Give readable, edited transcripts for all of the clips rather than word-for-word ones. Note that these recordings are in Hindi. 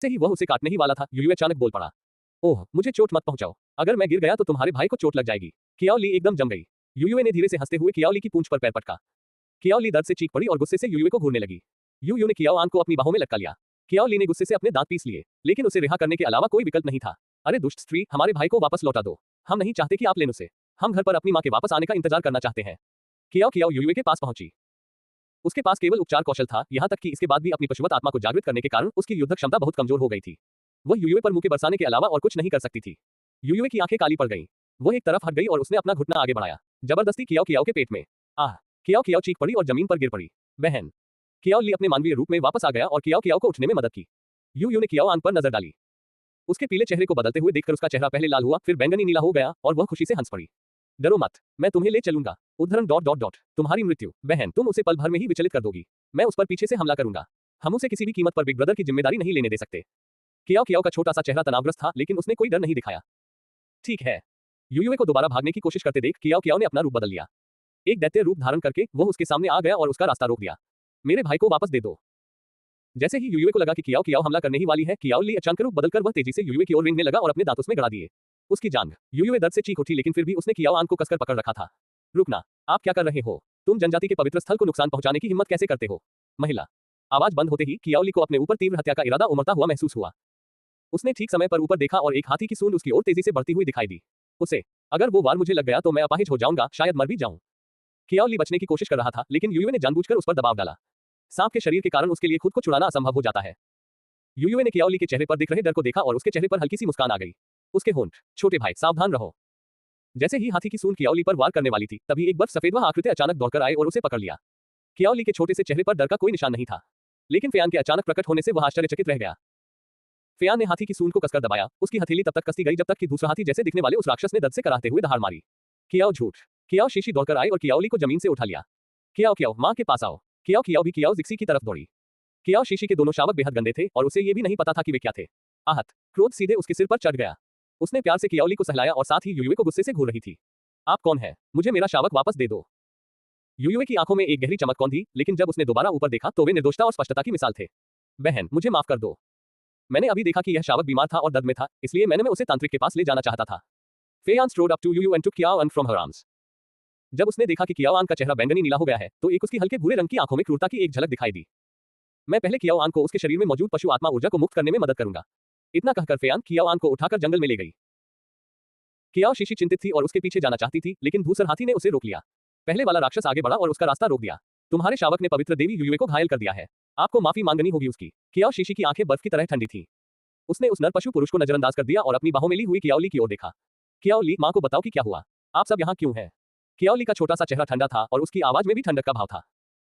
से ही वह उसे काटने ही वाला था, यूयू अचानक बोल पड़ा। ओह, मुझे चोट मत पहुंचाओ। अगर मैं गिर गया तो तुम्हारे भाई को चोट लग जाएगी। कियाओ ली एकदम जम गई। यूयू ने धीरे से हंसते हुए कियाओ ली की पूंछ पर पैर पटका। कियाओ ली दर्द से चीख पड़ी और गुस्से से यूयू को घूरने लगी। यूयू ने कियाओ आन को अपनी बाहों में लटका लिया। कियाओ ली ने गुस्से से अपने दांत पीस लिए, लेकिन उसे रिहा करने के अलावा कोई विकल्प नहीं था। अरे दुष्ट स्त्री, हमारे भाई को वापस लौटा दो। हम नहीं चाहते कि आप लें उसे। हम घर पर अपनी माँ के वापस आने का इंतजार करना चाहते हैं। कियाओ यूयू के पास पहुंची। उसके पास केवल उपचार कौशल था, यहाँ तक कि इसके बाद भी अपनी पशुवत आत्मा को जागृत करने के कारण उसकी युद्ध क्षमता बहुत कमजोर हो गई थी। वह यूयू पर मुंह के बरसाने के अलावा और कुछ नहीं कर सकती थी। यूयू की आंखें काली पड़ गईं। वो एक तरफ हट गई और उसने अपना घुटना आगे बढ़ाया। जबरदस्ती कियाओ के पेट में। आह! कियाओ चीख पड़ी और जमीन पर गिर पड़ी। बहन! कियाओ ली अपने मानवीय रूप में वापस आ गया और कियाओ को उठने में मदद की। यूयू ने कियाओ आन पर नजर डाली। उसके पीले चेहरे को बदलते हुए देखकर उसका चेहरा पहले लाल हुआ, फिर बैंगनी नीला हो गया और वह खुशी से हंस पड़ी। डरो मत, मैं तुम्हें ले चलूंगा। उद्धरण ... तुम्हारी मृत्यु, बहन, तुम उसे पल भर में ही विचलित कर दोगी। मैं उस पर पीछे से हमला करूंगा। हम उसे किसी भी कीमत पर बिग ब्रदर की जिम्मेदारी नहीं लेने दे सकते। कियाओ का छोटा सा चेहरा तनावग्रस्त था, लेकिन उसने कोई डर नहीं दिखाया। ठीक है। यूयू को दोबारा भागने की कोशिश करते देख कियाओ ने अपना रूप बदल लिया। एक दैत्य रूप धारण करके वो उसके सामने आ गया और उसका रास्ता रोक दिया। मेरे भाई को वापस दे दो। जैसे ही यूयू को लगा कि कियाओ हमला करने ही वाली है, कियाओ ली अचानक रूप बदलकर वह तेजी से यूयू की ओर रेंगने लगा और अपने दांत उसमें गड़ा दिए। उसकी जांघ। यूयू दर्द से चीख उठी, लेकिन फिर भी उसने कियाओ आन को कसकर पकड़ रखा था। रुकना, आप क्या कर रहे हो? तुम जनजाति के पवित्र स्थल को नुकसान पहुंचाने की हिम्मत कैसे करते हो? महिला। आवाज बंद होते ही कियाओ ली को अपने ऊपर तीव्र हत्या का इरादा उमड़ता हुआ महसूस हुआ। उसने ठीक समय पर ऊपर देखा और एक हाथी की सूंड उसकी ओर तेजी से बढ़ती हुई दिखाई दी। उसे, अगर वो वार मुझे लग गया तो मैं अपाहिज हो जाऊंगा, शायद मर भी जाऊं। कियाओ ली बचने की कोशिश कर रहा था, लेकिन यूयू ने जानबूझकर उस पर दबाव डाला। सांप के शरीर के कारण उसके लिए खुद को छुड़ाना असंभव हो जाता है। यूयू ने कियाओ ली के चेहरे पर दिख रहे डर को देखा और उसके चेहरे पर हल्की सी मुस्कान आ गई। उसके होंठ, छोटे भाई, सावधान रहो। जैसे ही हाथी की सूंड कियाओ ली पर वार करने वाली थी, तभी एक बर्फ सफेद वह आकृति अचानक दौड़कर आए और उसे पकड़ लिया। कियाओ ली के छोटे से चेहरे पर डर का कोई निशान नहीं था, लेकिन फेयान के अचानक प्रकट होने से वह आश्चर्यचकित रह गया। फेयान ने हाथी की सूंड को कसकर दबाया। उसकी हथेली तब तक कसती गई जब तक कि दूसरा हाथी जैसे दिखने वाले उस राक्षस ने दर्द से कराहते हुए दहाड़ मारी। कियाओ झूठ। कियाओ शीशी दौड़कर आई और कियाओ ली को जमीन से उठा लिया। कियाओ माँ के पास आओ। कियाओ भी कियाओ जिक्सी की तरफ दौड़ी। कियाओ शीशी के दोनों शावक बेहद गंदे थे और उसे ये भी नहीं पता था कि वे क्या थे। आहत, क्रोध सीधे उसके सिर पर चढ़ गया। उसने प्यार से कियाओ ली को सहलाया और साथ ही यूयू को गुस्से से घूर रही थी। आप कौन है? मुझे मेरा शावक वापस दे दो। यूयू की आंखों में एक गहरी चमक कौन थी, लेकिन जब उसने दोबारा ऊपर देखा तो वे निर्दोषता और स्पष्टता की मिसाल थे। बहन, मुझे माफ कर दो। मैंने अभी देखा कि यह शावक बीमार था और दर्द में था, इसलिए मैंने उसे तांत्रिक के पास ले जाना चाहता था। Feiyan strode up to Yuyu and took Qiao from her arms. जब उसने देखा कि कियाओ का चेहरा बैंगनी नीला हो गया है, तो एक उसकी हल्के भूरे रंग की आंखों में क्रूरता की एक झलक दिखाई दी। मैं पहले कियाओ को उसके शरीर में मौजूद पशु आत्मा ऊर्जा को मुक्त करने में मदद करूंगा। इतना कहकर फेयान कियाओ को उठाकर जंगल में ले गई। कियाओ शीशी चिंतित थी और उसके पीछे जाना चाहती थी, लेकिन धूसर हाथी ने उसे रोक लिया। पहले वाला राक्षस आगे बढ़ा और उसका रास्ता रोक दिया। तुम्हारे शावक ने पवित्र देवी यूयू को घायल कर दिया है। आपको माफी मांगनी होगी उसकी। कियाओ शीशी की आंखें बर्फ की तरह ठंडी थी। उसने उस नर पशु पुरुष को नजरअंदाज कर दिया और अपनी बाहों में ली हुई कियाओ ली की ओर देखा। कियाओ ली, माँ को बताओ कि क्या हुआ। आप सब यहाँ क्यों हैं? कियाओ ली का छोटा सा चेहरा ठंडा था और उसकी आवाज में भी ठंडक का भाव था।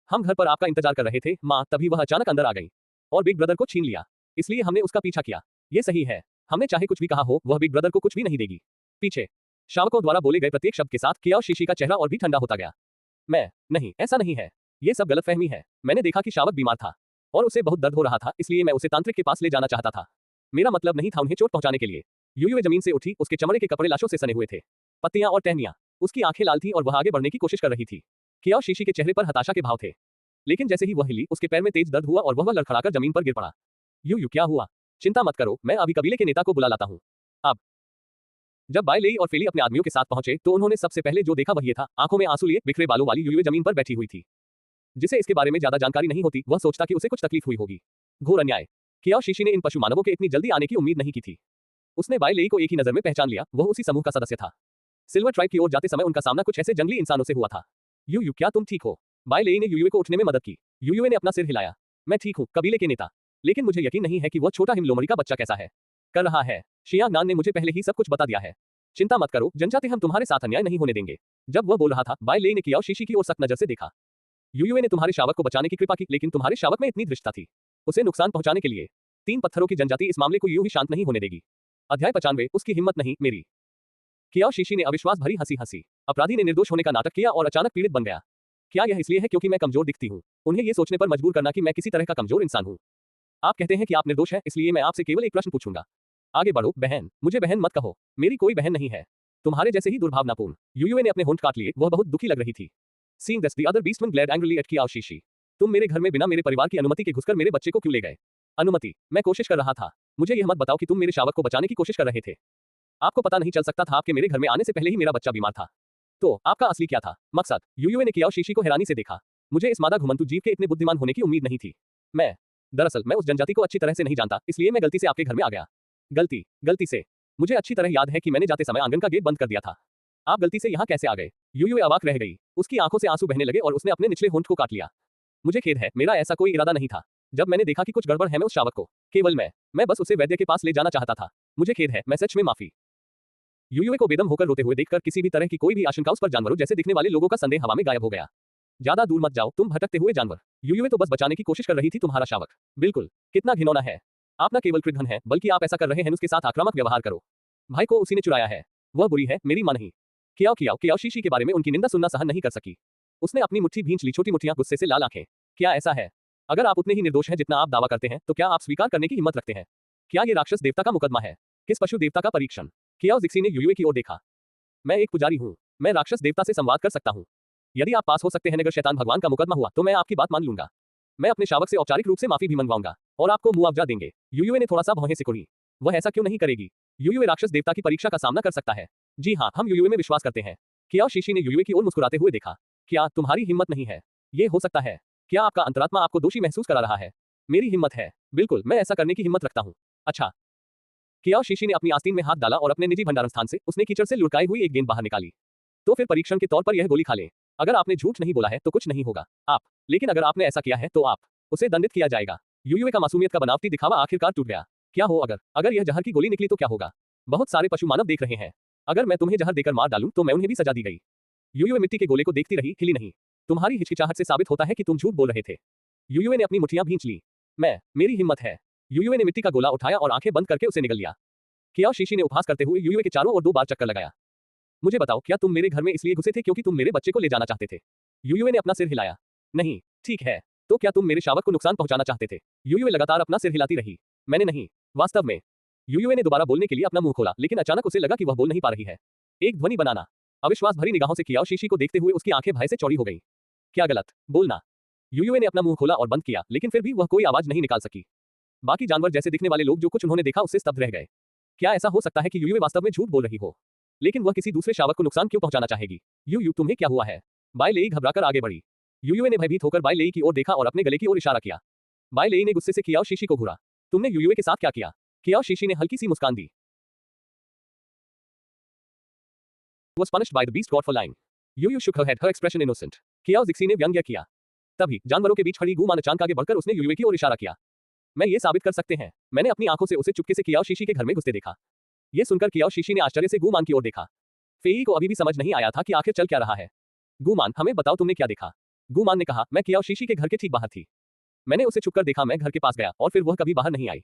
हम घर पर आपका इंतजार कर रहे थे माँ, तभी वह अचानक अंदर आ गई और बिग ब्रदर को छीन लिया, इसलिए हमने उसका पीछा किया। ये सही है, हमने चाहे कुछ भी कहा हो, वह बिग ब्रदर को कुछ भी नहीं देगी। पीछे शावकों द्वारा बोले गए प्रत्येक शब्द के साथ कियाओ शीशी का चेहरा और भी ठंडा होता गया। मैं नहीं, ऐसा नहीं है, ये सब गलतफहमी है। मैंने देखा कि शावक बीमार था और उसे बहुत दर्द हो रहा था, इसलिए मैं उसे तांत्रिक के पास ले जाना चाहता था। मेरा मतलब नहीं था उन्हें चोट पहुंचाने के लिए। यूयू जमीन से उठी, उसके चमड़े के कपड़े लाशों से सने हुए थे, पत्तियां और टहनियां। उसकी आंखें लाल थी और वह आगे बढ़ने की कोशिश कर रही थी। कियाओ शीशी के चेहरे पर हताशा के भाव थे, लेकिन जैसे ही वह हिली, उसके पैर में तेज दर्द हुआ और वह लड़खड़ाकर जमीन पर गिर पड़ा। यूयू, क्या हुआ? चिंता मत करो, मैं अभी कबीले के नेता को बुला लाता हूँ। अब जब बाय लेई और फेली अपने आदमियों के साथ पहुंचे तो उन्होंने सबसे पहले जो देखा वह ये था, आंखों में आंसू लिए बिखरे बालों वाली यूयू जमीन पर बैठी हुई थी। जिसे इसके बारे में ज्यादा जानकारी नहीं होती, वह सोचता कि उसे कुछ तकलीफ हुई होगी। घोर अन्याय। कियाओ शीशी ने इन पशु मानवों के इतनी जल्दी आने की उम्मीद नहीं की थी। उसने बाय लेई को एक ही नजर में पहचान लिया, वह उसी समूह का सदस्य था। सिल्वर ट्राइब की ओर जाते समय उनका सामना कुछ ऐसे जंगली इंसानों से हुआ था। यूयू, क्या तुम ठीक हो? बाय लेई ने यूयू को उठने में मदद की। यूयू ने अपना सिर हिलाया। मैं ठीक हूँ, कबीले के नेता, लेकिन मुझे यकीन नहीं है कि वह छोटा हिमलोमड़ी का बच्चा कैसा है कर रहा है। शियांगनान ने मुझे पहले ही सब कुछ बता दिया है। चिंता मत करो जनजाति, हम तुम्हारे साथ अन्याय नहीं होने देंगे। जब वह बोल रहा था, बाय लेई ने कियाओ शीशी की ओर सख्त नजर से देखा। यूयू ने तुम्हारे शावक को बचाने की कृपा की, लेकिन तुम्हारे शावक में इतनी धृष्टता थी, उसे नुकसान पहुंचाने के लिए। 3 पत्थरों की जनजाति इस मामले को यूं ही शांत नहीं होने देगी। अध्याय 95, उसकी हिम्मत नहीं, मेरी। कियाओ शीशी ने अविश्वास भरी हंसी हंसी। अपराधी ने निर्दोष होने का नाटक किया और अचानक पीड़ित बन गया। क्या यह इसलिए है क्योंकि मैं कमजोर दिखती हूँ? उन्हें यह सोचने पर मजबूर करना कि मैं किसी तरह का कमजोर इंसान हूँ। आप कहते हैं कि आप निर्दोष हैं, इसलिए मैं आपसे केवल एक प्रश्न पूछूंगा। आगे बढ़ो बहन, मुझे बहन मत कहो, मेरी कोई बहन नहीं है। तुम्हारे जैसे ही दुर्भावनापूर्ण। यूयू ने अपने होंठ काट लिए, वह बहुत दुखी लग रही थी। Seeing this, the other beastman glared angrily at कियाओ शीशी। तुम मेरे घर में बिना मेरे परिवार की अनुमति के घुसकर मेरे बच्चे को क्यों ले गए? अनुमति, मैं कोशिश कर रहा था। मुझे यह मत बताओ कि तुम मेरे शावक को बचाने की कोशिश कर रहे थे। आपको पता नहीं चल सकता था आपके मेरे घर में आने से पहले ही मेरा बच्चा बीमार था। तो आपका असली क्या था मकसद? यूयुए ने कियाओ शीशी को हैरानी से देखा। मुझे इस मादा घुमंतु जीव के इतने बुद्धिमान होने की उम्मीद नहीं थी। दरअसल मैं उस जनजाति को अच्छी तरह से नहीं जानता, इसलिए मैं गलती से आपके घर में आ गया। गलती से? मुझे अच्छी तरह याद है कि मैंने जाते समय आंगन का गेट बंद कर दिया था। आप गलती से यहाँ कैसे आ गए? यूयुए अवाक रह गई। उसकी आंखों से आंसू बहने लगे और उसने अपने निचले होंठ को काट लिया। मुझे खेद है, मेरा ऐसा कोई इरादा नहीं था। जब मैंने देखा कि कुछ गड़बड़ है मैं उस शावक को केवल मैं बस उसे वैद्य के पास ले जाना चाहता था। मुझे खेद है, मैं सच में माफी। यूयुए को बेदम होकर रोते हुए देखकर किसी भी तरह की कोई भी आशंका उस पर जानवरों जैसे दिखने वाले लोगों का संदेह हवा में गायब हो गया। ज्यादा दूर मत जाओ तुम भटकते हुए जानवर। यूयुए तो बस बचाने की कोशिश कर रही थी तुम्हारा शावक। बिल्कुल, कितना घिनौना है। आप न केवल कृतघ्न है बल्कि आप ऐसा कर रहे हैं उसके साथ आक्रामक व्यवहार करो। भाई को उसी ने चुराया है। वह बुरी है, मेरी मां नहीं। कियाओ शीशी के बारे में उनकी निंदा सुनना सहन नहीं कर सकी। उसने अपनी मुट्ठी भींच ली, छोटी मुट्ठियां, गुस्से से लाल आंखें। क्या ऐसा है? अगर आप उतने ही निर्दोष हैं जितना आप दावा करते हैं तो क्या आप स्वीकार करने की हिम्मत रखते हैं? क्या ये राक्षस देवता का मुकदमा है? किस पशु देवता का परीक्षण? कियाओ जिक्सी ने यूयुए की ओर देखा। मैं एक पुजारी हूँ। मैं राक्षस देवता से संवाद कर सकता हूँ। यदि आप पास हो सकते हैं अगर शैतान भगवान का मुकदमा हुआ तो मैं आपकी बात मान लूंगा। मैं अपने शावक से औपचारिक रूप से माफी भी मंगवाऊंगा और आपको मुआवजा देंगे। यूयुए ने थोड़ा सा भौहें सिकुड़ी। वह ऐसा क्यों नहीं करेगी? यूयुए राक्षस देवता की परीक्षा का सामना कर सकता है। जी हाँ, हम यूयुए में विश्वास करते हैं। कियाओ शीशी ने यूयुए की ओर मुस्कुराते हुए देखा। क्या तुम्हारी हिम्मत नहीं है? ये हो सकता है। क्या आपका अंतरात्मा आपको दोषी महसूस करा रहा है? मेरी हिम्मत है। बिल्कुल, मैं ऐसा करने की हिम्मत रखता हूँ। अच्छा। कियाओ शीशी ने अपनी आस्तीन में हाथ डाला और अपने निजी भंडारण स्थान से उसने कीचड़ से लुढ़काई हुई एक गेंद बाहर निकाली। तो फिर परीक्षण के तौर पर यह गोली खा ले। अगर आपने झूठ नहीं बोला है तो कुछ नहीं होगा। लेकिन अगर आपने ऐसा किया है तो उसे दंडित किया जाएगा। यूयुए का मासूमियत का बनावटी दिखावा आखिरकार टूट गया। क्या हो अगर यह जहर की गोली निकली तो क्या होगा? बहुत सारे पशु मानव देख रहे हैं। अगर मैं तुम्हें जहर देकर मार डालूं तो मैं उन्हें भी सजा दी गई। यूयुए मिट्टी के गोले को देखती रही, हिली नहीं। तुम्हारी हिचकिचाहट से साबित होता है कि तुम झूठ बोल रहे थे। यूयुए ने अपनी मुट्ठियां भींच ली। मेरी हिम्मत है। यूयुए ने मिट्टी का गोला उठाया और आंखें बंद करके उसे निगल लिया। कियाओ शीशी ने उपहास करते हुए यूयुए के चारों ओर 2 बार चक्कर लगाया। मुझे बताओ, क्या तुम मेरे घर में इसलिए घुसे थे क्योंकि तुम मेरे बच्चे को ले जाना चाहते थे? यूयुए ने अपना सिर हिलाया। नहीं। ठीक है, तो क्या तुम मेरे शावक को नुकसान पहुंचाना चाहते थे? यूयुए लगातार अपना सिर हिलाती रही। मैंने नहीं। वास्तव में। यूयुए ने दोबारा बोलने के लिए अपना मुंह खोला, लेकिन अचानक उसे लगा कि वह बोल नहीं पा रही है। एक ध्वनि बनाना। अविश्वास भरी निगाहों से कियाओ शीशी को देखते हुए उसकी आंखें भय से चौड़ी हो गईं। क्या गलत बोलना? यूयुए ने अपना मुंह खोला और बंद किया, लेकिन फिर भी वह कोई आवाज नहीं निकाल सकी। बाकी जानवर जैसे दिखने वाले लोग जो कुछ उन्होंने देखा उससे स्तब्ध रह गए। क्या ऐसा हो सकता है कि यूयुए वास्तव में झूठ बोल रही हो? लेकिन वह किसी दूसरे शावक को नुकसान क्यों पहुंचाना चाहेगी? यूयू, तुम्हें क्या हुआ है? बाई लेई घबराकर आगे बढ़ी। यूयुए ने भयभीत होकर बाई लेई की ओर देखा और अपने गले की ओर इशारा किया। बाई लेई ने गुस्से से कियाओ शीशी को घूरा। तुमने यूयुए के साथ क्या किया? कियाओ शीशी ने हल्की सी मुस्कान दी। Was punished by the beast god for lying. Yuyu shook her head, her expression innocent. कियाओ जिक्सी ने व्यंग्य किया। तभी जानवरों के बीच खड़ी गूमान अचानक आगे बढ़कर उसने यूयुए की ओर इशारा किया। मैं ये साबित कर सकते हैं, मैंने अपनी आंखों से उसे चुपके से कियाओ शीशी के घर में घुसते देखा। ये सुनकर कियाओ शीशी ने आश्चर्य से गूमान की ओर देखा। फेई को अभी भी समझ नहीं आया था कि आखिर चल क्या रहा है। गूमान, हमें बताओ तुमने क्या देखा? गूमान ने कहा, मैं कियाओ शीशी के घर के ठीक बाहर थी। मैंने उसे छुपकर देखा, मैं घर के पास गया और फिर वह कभी बाहर नहीं आई,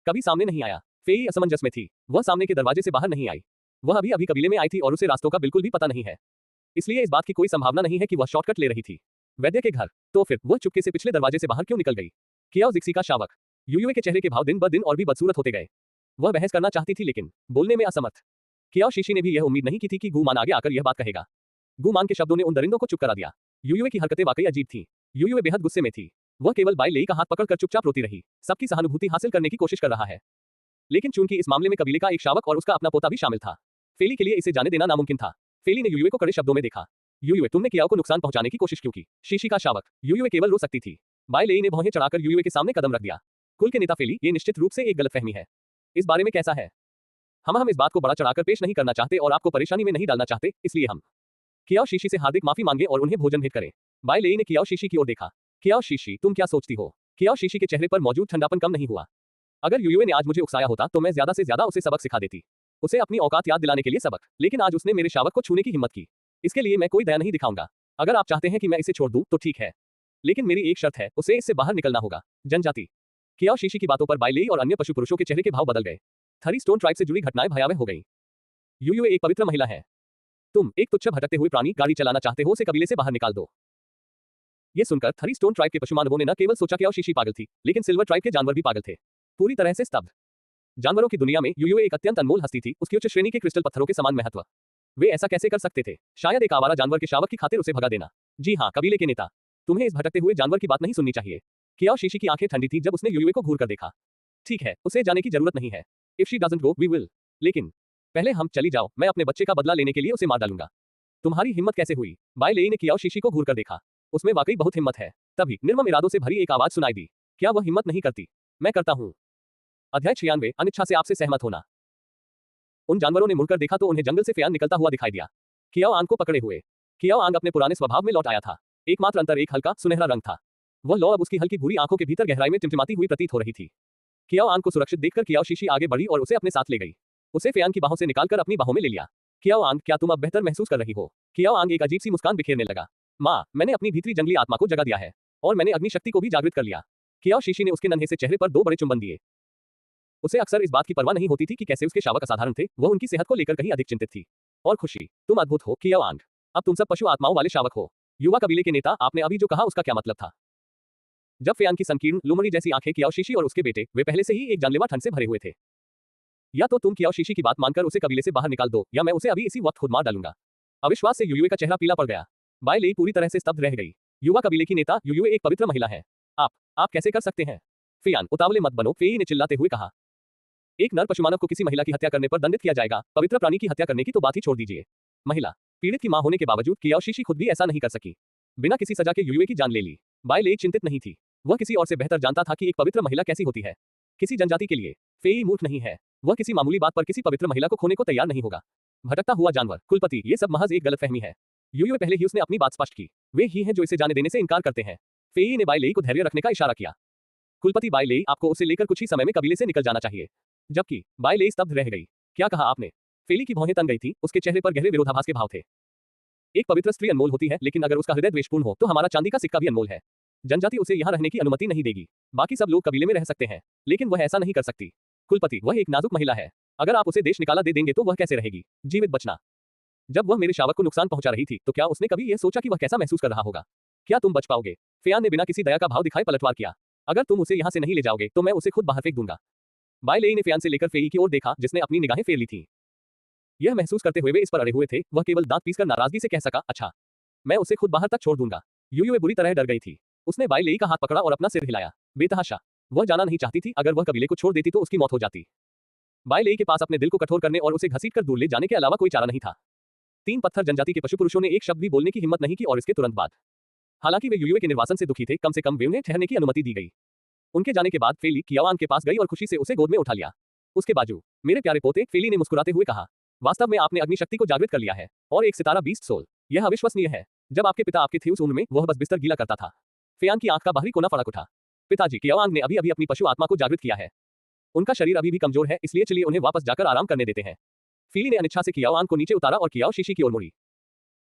कभी सामने नहीं आया। फेई असमंजस में थी। वह सामने के दरवाजे से बाहर नहीं आई। वह अभी कबीले में आई थी और उसे रास्तों का बिल्कुल भी पता नहीं है। इसलिए इस बात की कोई संभावना नहीं है कि वह शॉर्टकट ले रही थी। वैद्य के घर। तो फिर वह चुपके से पिछले दरवाजे से बाहर क्यों निकल गई? कियाओ जिक्सी का शावक। यूयुए के चेहरे के भाव दिन ब दिन और भी बदसूरत होते गए। वह बहस करना चाहती थी लेकिन बोलने में असमर्थ। कियाओ शीशी ने भी यह उम्मीद नहीं की थी कि गूमान आगे आकर यह बात कहेगा। गूमान के शब्दों ने उन दरिंदों को चुप करा दिया। यूयुए की हरकतें वाकई अजीब थीं। यूयुए बेहद गुस्से में थी। वह केवल बाई लेई का हाथ पकड़कर चुपचाप रोती रही, सबकी सहानुभूति हासिल करने की कोशिश कर रहा है। लेकिन चूंकि इस मामले में कबीले का एक शावक और उसका अपना पोता भी शामिल था, फेली के लिए इसे जाने देना नामुमकिन था। फेली ने यूयुए को कड़े शब्दों में देखा। यूयुए, तुमने कियाओ को नुकसान पहुंचाने की कोशिश क्यों की? शीशी का शावक। यूयुए केवल रो सकती थी। बाई लेई ने भौहें चढ़ाकर यूयुए के सामने कदम रख दिया। कुल के नेता फेली, ये निश्चित रूप से एक गलतफहमी है। इस बारे में कैसा है? हम इस बात को बड़ा चढ़ाकर पेश नहीं करना चाहते और आपको परेशानी में नहीं डालना चाहते, इसलिए हम कियाओ शीशी से हार्दिक माफी मांगे और उन्हें भोजन भेंट करें। बाई लेई ने कियाओ शीशी की ओर देखा। कियाओ शीशी, तुम क्या सोचती हो? कियाओ शीशी के चेहरे पर मौजूद ठंडापन कम नहीं हुआ। अगर यूयुए ने आज मुझे उकसाया होता तो मैं ज्यादा से ज्यादा उसे सबक सिखा देती, उसे अपनी औकात याद दिलाने के लिए सबक। लेकिन आज उसने मेरे शावक को छूने की हिम्मत की। इसके लिए मैं कोई दया नहीं दिखाऊंगा। अगर आप चाहते हैं कि मैं इसे छोड़ दूं तो ठीक है, लेकिन मेरी एक शर्त है, उसे इससे बाहर निकलना होगा। जनजाति। कियाओ शीशी की बातों पर बाई लेई और अन्य पशु पुरुषों के चेहरे के भाव बदल गए। थरी स्टोन ट्राइब से जुड़ी घटनाएं भयावह हो गईं। यूयुए एक पवित्र महिला है। तुम एक तुच्छ भटकते हुए प्राणी गाड़ी चलाना चाहते हो, उसे कबीले से बाहर निकाल दो। ये सुनकर थरी स्टोन ट्राइब के पशु मानवों ने न केवल सोचा कियाओ शीशी पागल थी, लेकिन सिल्वर ट्राइब के जानवर भी पागल थे, पूरी तरह से स्तब्ध। जानवरों की दुनिया में यूयुए एक अत्यंत अनमोल हस्ती थी, उसकी उच्च श्रेणी के क्रिस्टल पत्थरों के समान महत्व। वे ऐसा कैसे कर सकते थे? शायद एक आवारा जानवर के शावक की खातिर उसे भगा देना। जी हाँ, कबीले के नेता, तुम्हें इस भटकते हुए जानवर की बात नहीं सुननी चाहिए। कियाओ शीशी की आंखें ठंडी थी जब उसने यूयुए को घूर कर देखा। ठीक है, उसे जाने की जरूरत नहीं है। If she doesn't go we will. लेकिन पहले हम चली जाओ, मैं अपने बच्चे का बदला लेने के लिए उसे मार डालूंगा। तुम्हारी हिम्मत कैसे हुई? बाई लेई ने कियाओ शीशी को घूर कर देखा। उसमें वाकई बहुत हिम्मत है। तभी निर्मम इरादों से भरी एक आवाज सुनाई दी। क्या वह हिम्मत नहीं करती? मैं करता हूँ। अध्याय 96 अनिच्छा से आपसे सहमत होना। उन जानवरों ने मुड़कर देखा तो उन्हें जंगल से फेयान निकलता हुआ दिखाई दिया। कियाओ आंग को पकड़े हुए। कियाओ आंग अपने पुराने स्वभाव में लौट आया था। एकमात्र अंतर एक हल्का सुनहरा रंग था। वह लौ अब उसकी हल्की भूरी आंखों के भीतर गहराई में टिमटिमाती हुई प्रतीत हो रही थी। कियाओ आंग को सुरक्षित देखकर कियाओ शीशी आगे बढ़ी और उसे अपने साथ ले गई। उसे फेयान की बाहों से निकालकर अपनी बाहों में ले लिया। कियाओ आंग, क्या तुम अब बेहतर महसूस कर रही हो? कियाओ आंग एक अजीब सी मुस्कान बिखेरने लगा। माँ, मैंने अपनी भीतरी जंगली आत्मा को जगा दिया है और मैंने अग्नि शक्ति को भी जागृत कर लिया। कियाओ शीशी ने उसके नन्हे से चेहरे पर 2 बड़े चुंबन दिए। उसे अक्सर इस बात की परवाह नहीं होती थी कि कैसे उसके शावक असाधारण थे, वह उनकी सेहत को लेकर कहीं अधिक चिंतित थी। और खुशी, तुम अद्भुत हो कियाओ आंग। अब तुम सब पशु आत्माओं वाले शावक हो। युवा कबीले के नेता, आपने अभी जो कहा उसका क्या मतलब था? जब फेयान की संकीर्ण लुमड़ी जैसी आंखें कियाओ शीशी और उसके बेटे, वे पहले से ही एक जानलेवा ठंड से भरे हुए थे। या तो तुम कियाओ शीशी की बात मानकर उसे कबीले से बाहर निकाल दो, या मैं उसे अभी इसी वक्त खुद मार डालूंगा। अविश्वास से यूयुए का चेहरा पीला पड़ गया। बाई लेई पूरी तरह से स्तब्ध रह गई। युवा कबीले की नेता, यूयुए एक पवित्र महिला है। आप कैसे कर सकते हैं? फेयान, उतावले मत बनो, फेई ने चिल्लाते हुए कहा। एक नर पशुमानव को किसी महिला की हत्या करने पर दंडित किया जाएगा, पवित्र प्राणी की हत्या करने की तो बात ही छोड़ दीजिए। महिला, पीड़ित की मां होने के बावजूद कियाओ शीशी खुद भी ऐसा नहीं कर सकी। बिना किसी सजा के यूयुए की जान ले ली। बाई लेई चिंतित नहीं थी। वह किसी और से बेहतर जानता था कि एक पवित्र महिला कैसी होती है। किसी जनजाति के लिए फेई मूर्ख नहीं है। वह किसी मामूली बात पर किसी पवित्र महिला को खोने को तैयार नहीं होगा। भटकता हुआ जानवर, कुलपति, ये सब महज एक गलतफहमी है। यूयुए पहले ही उसने अपनी बात स्पष्ट की। वे ही हैं जो इसे जाने देने से इनकार करते हैं। फेई ने बाई लेई को धैर्य रखने का इशारा किया। कुलपति बाई लेई, आपको उसे लेकर कुछ ही समय में कबीले से निकल जाना चाहिए। जबकि बाई लेई स्तब्ध रह गई। क्या कहा आपने? फेली की भौहें तन गई थी, उसके चेहरे पर गहरे विरोधाभास के भाव थे। एक पवित्र स्त्री अनमोल होती है, लेकिन अगर उसका हृदय द्वेषपूर्ण हो तो हमारा चांदी का सिक्का भी अनमोल है। जनजाति उसे यहाँ रहने की अनुमति नहीं देगी। बाकी सब लोग कबीले में रह सकते हैं, लेकिन वह ऐसा नहीं कर सकती। कुलपति, वह एक नाजुक महिला है। अगर आप उसे देश निकाला दे देंगे तो वह कैसे रहेगी? जीवित बचना। जब वह मेरे शावक को नुकसान पहुंचा रही थी तो क्या उसने कभी यह सोचा कि वह कैसा महसूस कर रहा होगा? क्या तुम बच पाओगे? फेयान ने बिना किसी दया का भाव दिखाए पलटवार किया। अगर तुम उसे यहाँ से नहीं ले जाओगे तो मैं उसे खुद बाहर फेंक दूंगा। बाई लेई ने फेयान से लेकर फेई की ओर देखा, जिसने अपनी निगाहें फेर ली थी। यह महसूस करते हुए वे इस पर अड़े हुए थे, वह केवल दांत पीसकर नाराजगी से कह सका, अच्छा, मैं उसे खुद बाहर तक छोड़ दूंगा। यूयुए बुरी तरह डर गई थी। उसने बाई लेई का हाथ पकड़ा और अपना सिर हिलाया। बेतहाशा, वह जाना नहीं चाहती थी, अगर वह कबीले को छोड़ देती तो उसकी मौत हो जाती। बाई लेई के पास अपने दिल को कठोर करने और उसे घसीटकर दूर ले जाने के अलावा कोई चारा नहीं था। 3 पत्थर जनजाति के पशु पुरुषों ने एक शब्द भी बोलने की हिम्मत नहीं की और इसके तुरंत बाद, हालांकि वे यूयुए के निर्वासन से दुखी थे, कम से कम वे उन्हें ठहरने की अनुमति दी गई। उनके जाने के बाद फेली कियाओ के पास गई और खुशी से उसे गोद में उठा लिया। उसके बाजू, मेरे प्यारे पोते, फेली ने मुस्कुराते हुए कहा, वास्तव में आपने अग्नि शक्ति को जागृत कर लिया है और एक सितारा बीस्ट सोल। यह अविश्वसनीय है। जब आपके पिता आपके थे उस उम्र में वह बस बिस्तर गीला करता था। फेयान की आंख का बाहरी कोना फड़क उठा। पिताजी, कियाओ ने अभी अभी अपनी पशु आत्मा को जागृत किया है। उनका शरीर अभी भी कमजोर है, इसलिए चलिए उन्हें वापस जाकर आराम करने देते हैं। फीली ने अनिच्छा से कियाओ को नीचे उतारा और कियाओ शीशी की ओर मुड़ी।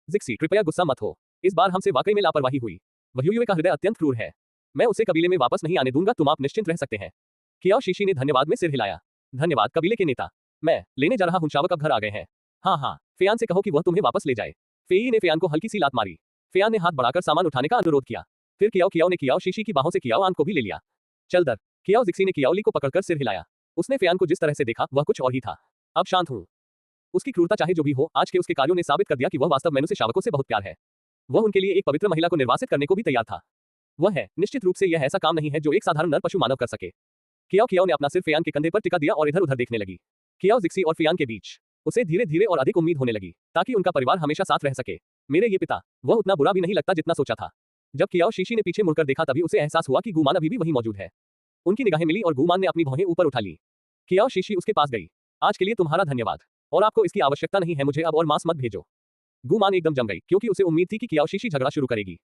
जिक्सी, कृपया गुस्सा मत हो। इस बार हमसे वाकई में लापरवाही हुई। वह यूयुए का हृदय अत्यंत क्रूर है। मैं उसे कबीले में वापस नहीं आने दूंगा, तुम आप निश्चिंत रह सकते हैं। कियाओ शीशी ने धन्यवाद में सिर हिलाया। धन्यवाद कबीले के नेता। मैं लेने जा रहा हूं, शावक अब घर आ गए हैं। हाँ, फेयान से कहो कि वह तुम्हें वापस ले जाए। फेई ने फेयान को हल्की सी लात मारी। फेयान ने हाथ बढ़ाकर सामान उठाने का अनुरोध किया। फिर कियाओ ने कियाओ शीशी की बाहों से कियाओ को भी ले लिया। चल दर। कियाओ जिक्सी ने कियाओ ली को पकड़कर सिर हिलाया। उसने फेयान को जिस तरह से देखा वह कुछ और ही था। अब शांत हूं। उसकी क्रूरता चाहे जो भी हो, आज के उसके कार्यों ने साबित कर दिया कि वह वास्तव में उसे शावकों से बहुत प्यार है। वह उनके लिए एक पवित्र महिला को निर्वासित करने को भी तैयार था। वह है, निश्चित रूप से यह ऐसा काम नहीं है जो एक साधारण नर पशु मानव कर सके। कियाओ ने अपना सिर फेयान के कंधे पर टिका दिया और इधर उधर देखने लगी। कियाओ जिक्सी और फेयान के बीच उसे धीरे धीरे और अधिक उम्मीद होने लगी, ताकि उनका परिवार हमेशा साथ रह सके। मेरे ये पिता, वह उतना बुरा भी नहीं लगता जितना सोचा था। जब कियाओ शीशी ने पीछे मुड़कर देखा तभी उसे एहसास हुआ कि गुमान अभी भी वहीं मौजूद है। उनकी निगाहें मिली और गुमान ने अपनी भौहें ऊपर उठा ली। कियाओ शीशी उसके पास गई। आज के लिए तुम्हारा धन्यवाद, और आपको इसकी आवश्यकता नहीं है, मुझे अब और मांस मत भेजो। गुमान एकदम जम गई, क्योंकि उसे उम्मीद थी कि कियाओ शीशी झगड़ा शुरू करेगी।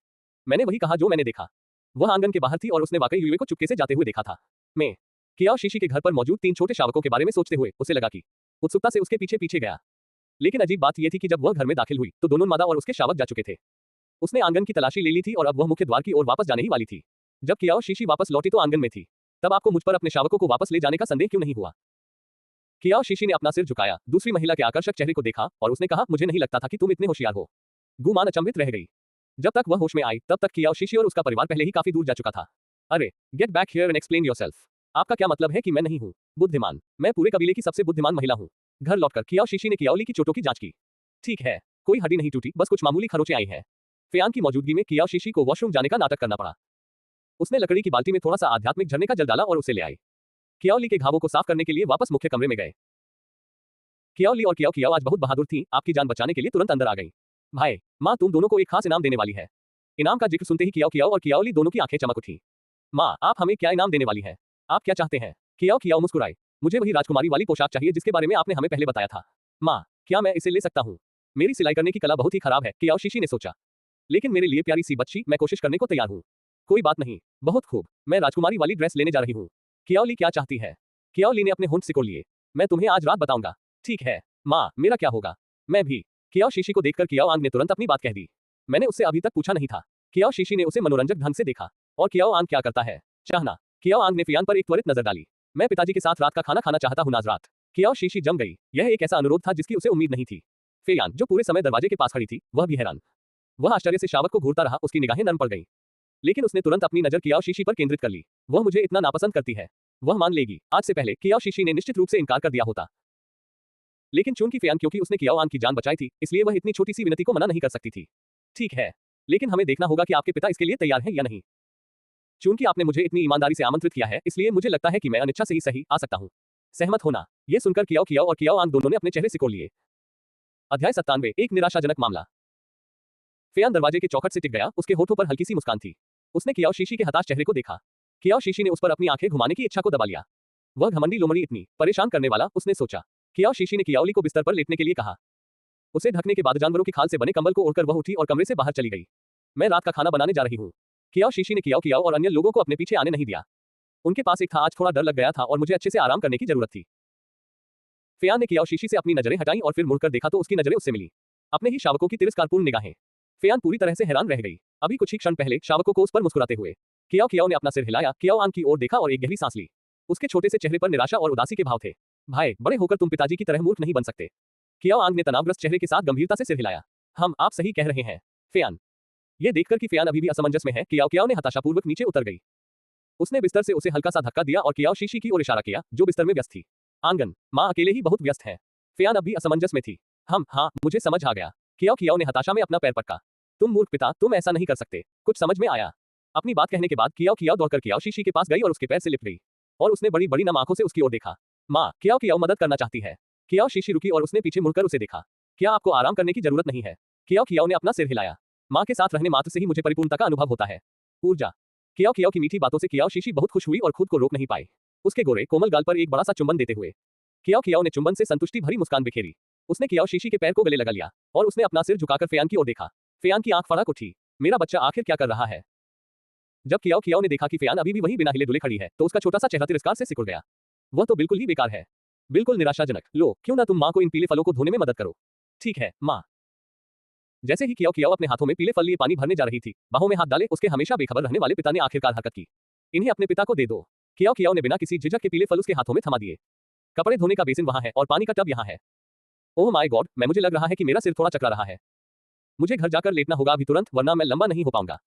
मैंने वही कहा जो मैंने देखा। वह आंगन के बाहर थी और उसने वाकई यूयुए को चुपके से जाते हुए देखा था। मैं कियाओ शीशी के घर पर मौजूद 3 छोटे शावकों के बारे में सोचते हुए उसे लगा कि उत्सुकता से उसके पीछे पीछे गया। लेकिन अजीब बात यह थी कि जब वह घर में दाखिल हुई तो दोनों मादा और उसके शावक जा चुके थे। उसने आंगन की तलाशी ले ली थी और अब वह मुख्य द्वार की ओर वापस जाने ही वाली थी। जब कियाओ शीशी वापस लौटी तो आंगन में थी। तब आपको मुझ पर अपने शावकों को वापस ले जाने का संदेह क्यों नहीं हुआ? कियाओ शीशी ने अपना सिर झुकाया, दूसरी महिला के आकर्षक चेहरे को देखा और उसने कहा, मुझे नहीं लगता था कि तुम इतने होशियार हो। गुमान अचंभित रह गई। जब तक वह होश में आई तब तक कियाओ शीशी और उसका परिवार पहले ही काफी दूर जा चुका था। अरे, get back here and explain yourself. आपका क्या मतलब है कि मैं नहीं हूँ बुद्धिमान? मैं पूरे कबीले की सबसे बुद्धिमान महिला हूँ। घर लौटकर कियाओ शीशी ने कियाओ ली की चोटों की जांच की। ठीक है, कोई हड्डी नहीं टूटी, बस कुछ मामूली खरोंचें आई हैं। फेयान की मौजूदगी में कियाओ शीशी को वॉशरूम जाने का नाटक करना पड़ा। उसने लकड़ी की बाल्टी में थोड़ा सा आध्यात्मिक झरने का जल डाला और उसे ले आई। कियाओ ली के घावों को साफ करने के लिए वापस मुख्य कमरे में गए। कियाओ ली और कियाओ कियाओ आज बहुत बहादुर थीं, आपकी जान बचाने के लिए तुरंत अंदर आ गईं। भाई, माँ तुम दोनों को एक खास इनाम देने वाली है। इनाम का जिक्र सुनते ही कियाओ कियाओ और कियाओ ली दोनों की आंखें चमक उठी। माँ, आप हमें क्या इनाम देने वाली हैं? आप क्या चाहते हैं? कियाओ कियाओ मुस्कुराई। मुझे वही राजकुमारी वाली पोशाक चाहिए जिसके बारे में आपने हमें पहले बताया था। माँ, क्या मैं इसे ले सकता हूँ? मेरी सिलाई करने की कला बहुत ही खराब है, कियाओ शीशी ने सोचा। लेकिन मेरे लिए प्यारी सी बच्ची, मैं कोशिश करने को तैयार हूँ। कोई बात नहीं, बहुत खूब, मैं राजकुमारी वाली ड्रेस लेने जा रही हूँ। कियाओ ली क्या चाहती है? कियाओ ली ने अपने होंठ सिकोड़ लिए। मैं तुम्हें आज रात बताऊंगा। ठीक है माँ, मेरा क्या होगा? मैं भी। कियाओ शीशी को देखकर कियाओ आंग ने तुरंत अपनी बात कह दी। मैंने उससे अभी तक पूछा नहीं था। कियाओ शीशी ने उसे मनोरंजक ढंग से देखा। और कियाओ आंग क्या करता है? चाहना। कियाओ आंग ने फियान पर एक त्वरित नजर डाली। मैं पिताजी के साथ रात का खाना खाना चाहता हूँ नाजरात। कियाओ शीशी जम गई। यह एक ऐसा अनुरोध था जिसकी उसे उम्मीद नहीं थी। फेयान, जो पूरे समय दरवाजे के पास खड़ी थी, वह भी हैरान। वह आश्चर्य से शावक को घूरता रहा, उसकी निगाहें नर्म पड़ गईं। लेकिन उसने तुरंत अपनी नजर कियाओ शीशी पर केंद्रित कर ली। वह मुझे इतना नापसंद करती है। वह मान लेगी। आज से पहले कियाओ शीशी ने निश्चित रूप से इनकार कर दिया होता। लेकिन चूंकि फेयान क्योंकि उसने कियाओ आंग की जान बचाई थी, इसलिए वह इतनी छोटी सी विनती को मना नहीं कर सकती थी। ठीक है, लेकिन हमें देखना होगा कि आपके पिता इसके लिए तैयार हैं या नहीं। चूंकि आपने मुझे इतनी ईमानदारी से आमंत्रित किया है, इसलिए मुझे लगता है कि मैं अनिच्छा से ही सही आ सकता हूँ। सहमत होना। यह सुनकर कियाओ कियाओ और कियाओ आंग दोनों ने अपने चेहरे सिकोड़ लिए। अध्याय 97, एक निराशाजनक मामला। फेयान दरवाजे के चौखट से टिक गया, उसके होठों पर हल्की सी मुस्कान थी। उसने कियाओ शीशी के हताश चेहरे को देखा। कियाओ शीशी ने उस पर अपनी आंखें घुमाने की इच्छा को दबा लिया। वह घमंडी लोमड़ी इतनी परेशान करने वाला, उसने सोचा। कियाओ शीशी ने कियाओ ली को बिस्तर पर लेटने के लिए कहा। उसे ढकने के बाद जानवरों की खाल से बने कंबल को ओढ़कर वह उठी और कमरे से बाहर चली गई। मैं रात का खाना बनाने जा रही हूँ। कियाओ शीशी ने कियाओ कियाओ और अन्य लोगों को अपने पीछे आने नहीं दिया। उनके पास एक था, आज थोड़ा डर लग गया था और मुझे अच्छे से आराम करने की जरूरत थी। फेयान ने कियाओ शीशी से अपनी नजरें हटाई और फिर मुड़कर देखा तो उसकी नजरें उससे मिली। अपने ही शावकों की तिरस्कारपूर्ण निगाहें। फेयान पूरी तरह से हैरान रह गई। अभी कुछ ही क्षण पहले शावकों को उस पर मुस्कुराते हुए कियाओ कियाओ ने अपना सिर हिलाया, कियाओ आंग की ओर देखा और एक गहरी सांस ली। उसके छोटे से चेहरे पर निराशा और उदासी के भाव थे। भाई, बड़े होकर तुम पिताजी की तरह मूर्ख नहीं बन सकते। कियाओ आंग ने तनावग्रस्त चेहरे के साथ गंभीरता से सिर हिलाया। आप सही कह रहे हैं फेयान। ये देखकर कि फेयान अभी भी असमंजस में है, कियाओ कियाओ ने हताशापूर्वक नीचे उतर गई। उसने बिस्तर से उसे हल्का सा धक्का दिया और कियाओ शीशी की ओर इशारा किया, जो बिस्तर में व्यस्त थी। आंगन, माँ अकेले ही बहुत व्यस्त है। फेयान अब भी असमंजस में थी। हाँ, मुझे समझ आ गया। कियाओ कियाओ ने हताशा में अपना पैर पटका। तुम मूर्ख पिता, तुम ऐसा नहीं कर सकते। कुछ समझ में आया? अपनी बात कहने के बाद कियाओ कियाओ दौड़कर कियाओ शीशी के पास गई और उसके पैर से लिपट गई। और उसने बड़ी बड़ी नम आंखों से उसकी ओर देखा। माँ, कियाओ कियाओ मदद करना चाहती है। कियाओ शीशी रुकी और उसने पीछे मुड़कर उसे देखा। क्या आपको आराम करने की जरूरत नहीं है? कियाओ कियाओ ने अपना सिर हिलाया। माँ के साथ रहने मात्र से ही मुझे परिपूर्णता का अनुभव होता है। ऊर्जा। कियाओ कियाओ की मीठी बातों से कियाओ शीशी बहुत खुश हुई और खुद को रोक नहीं पाई। उसके गोरे कोमल गाल पर एक बड़ा सा चुंबन देते हुए कियाओ कियाओ ने चुंबन से संतुष्टि भरी मुस्कान बिखेरी। उसने कियाओ शीशी के पैर को गले लगा लिया और उसने अपना सिर झुकाकर फेयान की ओर देखा। फेयान की आंख फड़क उठी। मेरा बच्चा आखिर क्या कर रहा है? जब कियाओ कियाओ ने देखा कि फेयान अभी भी वहीं बिना हिले डुले खड़ी है, तो उसका छोटा सा चेहरा तिरस्कार से सिकुड़ गया। वह तो बिल्कुल ही बेकार है, बिल्कुल निराशाजनक। लो, क्यों ना तुम माँ को इन पीले फलों को धोने में मदद करो। ठीक है माँ। जैसे ही कियाओ कियाओ अपने हाथों में पीले फल लिए पानी भरने जा रही थी, बाहों में हाथ डाले उसके हमेशा बेखबर रहने वाले पिता ने आखिरकार हरकत की। इन्हें अपने पिता को दे दो। कियाओ कियाओ ने बिना किसी झिझक के पीले फल उसके हाथों में थमा दिए। कपड़े धोने का बेसिन वहां है और पानी का टब यहाँ है। ओह माय गॉड, मुझे लग रहा है कि मेरा सिर थोड़ा चकरा रहा है। मुझे घर जाकर लेटना होगा अभी तुरंत, वरना मैं लंबा नहीं हो पाऊंगा।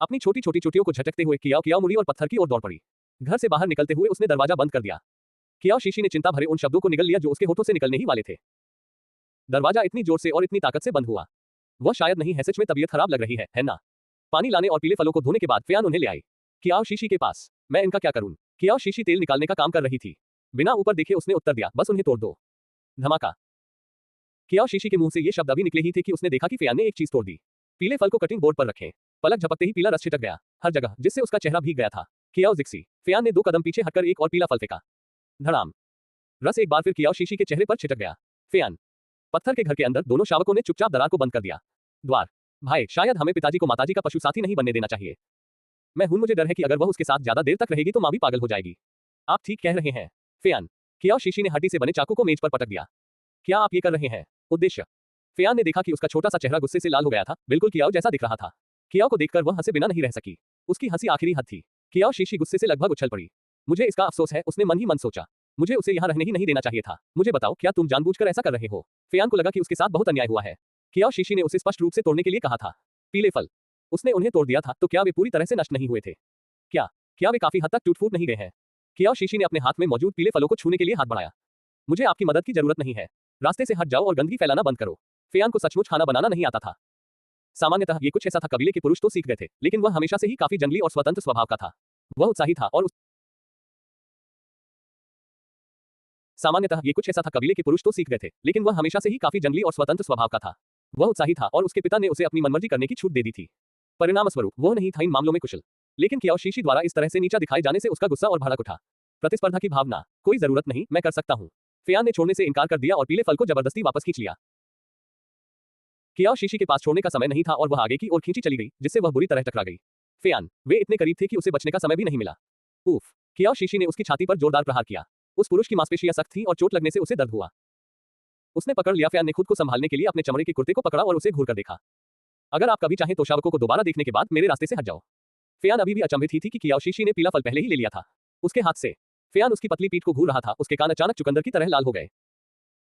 अपनी छोटी छोटी चुटियों को झटकते हुए कियाओ कियाओ मुड़ी और पत्थर की ओर दौड़ पड़ी। घर से बाहर निकलते हुए उसने दरवाजा बंद कर दिया। कियाओ शीशी ने चिंता भरे उन शब्दों को निगल लिया जो उसके होठों से निकलने ही वाले थे। दरवाजा इतनी जोर से और इतनी ताकत से बंद हुआ। वह शायद नहीं है, सच में तबीयत खराब लग रही है ना? पानी लाने और पीले फलों को धोने के बाद फेयान उन्हें ले आई। कियाओ शीशी के पास। मैं इनका क्या करूं? कियाओ शीशी तेल निकालने का काम कर रही थी। बिना ऊपर देखे उसने उत्तर दिया, बस उन्हें तोड़ दो। धमाका। कियाओ शीशी के मुंह से ये शब्द अभी निकले ही थे कि उसने देखा कि फेयान ने एक चीज तोड़ दी। पीले फल को कटिंग बोर्ड पर रखें। पलक झपकते ही पीला रस छिटक गया हर जगह, जिससे उसका चेहरा भीग गया था। कियाओ जिक्सी। फेयान ने 2 कदम पीछे हटकर एक और पीला फल फेंका। धड़ाम। रस एक बार फिर कियाओ शीशी के चेहरे पर छिटक गया। फेयान। पत्थर के घर के अंदर दोनों शावकों ने चुपचाप दरार को बंद कर दिया। द्वार। भाई, शायद हमें पिताजी को माताजी का पशु साथी नहीं बनने देना चाहिए। मुझे डर है कि अगर वह उसके साथ ज्यादा देर तक रहेगी तो माँ भी पागल हो जाएगी। आप ठीक कह रहे हैं फेयान। कियाओ शीशी ने हड्डी से बने चाकू को मेज पर पटक दिया। क्या आप ये कर रहे हैं? उद्देश्य। फेयान ने देखा कि उसका छोटा सा चेहरा गुस्से से लाल हो गया था, बिल्कुल कियाओ जैसा दिख रहा था। कियाओ को देखकर वह हंसे बिना नहीं रह सकी। उसकी हंसी आखिरी हद थी। कियाओ शीशी गुस्से से लगभग उछल पड़ी। मुझे इसका अफसोस है, उसने मन ही मन सोचा। मुझे उसे यहाँ रहने ही नहीं देना चाहिए था। मुझे बताओ, क्या तुम जानबूझकर ऐसा कर रहे हो? फेयान को लगा कि उसके साथ बहुत अन्याय हुआ है। कियाओ शीशी ने उसे स्पष्ट रूप से तोड़ने के लिए कहा था। पीले फल। उसने उन्हें तोड़ दिया था, तो क्या वे पूरी तरह से नष्ट नहीं हुए थे? क्या वे काफी हद तक टूट फूट नहीं गए हैं? कियाओ शीशी ने अपने हाथ में मौजूद पीले फलों को छूने के लिए हाथ बढ़ाया। मुझे आपकी मदद की जरूरत नहीं है। रास्ते से हट जाओ और गंदगी फैलाना बंद करो। फेयान को सचमुच खाना बनाना नहीं आता था। सामान्यतः ये कुछ ऐसा था, कबीले के पुरुष तो सीख गए थे, लेकिन वह हमेशा से ही काफी जंगली और स्वतंत्र स्वभाव का था। वह उत्साही था और सामान्यतः ये कुछ ऐसा था, कबीले के पुरुष तो सीख गए थे, लेकिन वह हमेशा से ही काफी जंगली और स्वतंत्र स्वभाव का था। वह उत्साही था और उसके पिता ने उसे अपनी मनमर्जी करने की छूट दे दी थी। परिणामस्वरूप वह नहीं था इन मामलों में कुशल। लेकिन कियाओ शीशी द्वारा इस तरह से नीचा दिखाए जाने से उसका गुस्सा और भड़क उठा। प्रतिस्पर्धा की भावना, कोई जरूरत नहीं, मैं कर सकता हूँ। फेयान ने छोड़ने से इनकार कर दिया और पीले फल को जबरदस्ती वापस खींच लिया। कियाओ शीशी के पास छोड़ने का समय नहीं था और वह आगे की ओर खींची चली गई, जिससे वह बुरी तरह टकरा गई। फेयान, वे इतने करीब थे कि उसे बचने का समय भी नहीं मिला। उफ! कियाओ शीशी ने उसकी छाती पर जोरदार प्रहार किया। उस पुरुष की मांसपेशियां सख्त थीं और चोट लगने से उसे दर्द हुआ। उसने पकड़ लिया। फेयान ने खुद को संभालने के लिए अपने चमड़े के कुर्ते को पकड़ा और उसे घूरकर देखा। अगर आप कभी चाहें तो शावकों को दोबारा देखने के बाद मेरे रास्ते से हट जाओ। फेयान अभी भी अचंभित ही थी कि कियाओ शीशी ने पीला फल पहले ही ले लिया था। उसके हाथ से फेयान उसकी पतली पीठ को घूर रहा था। उसके कान अचानक चुकंदर की तरह लाल हो गए।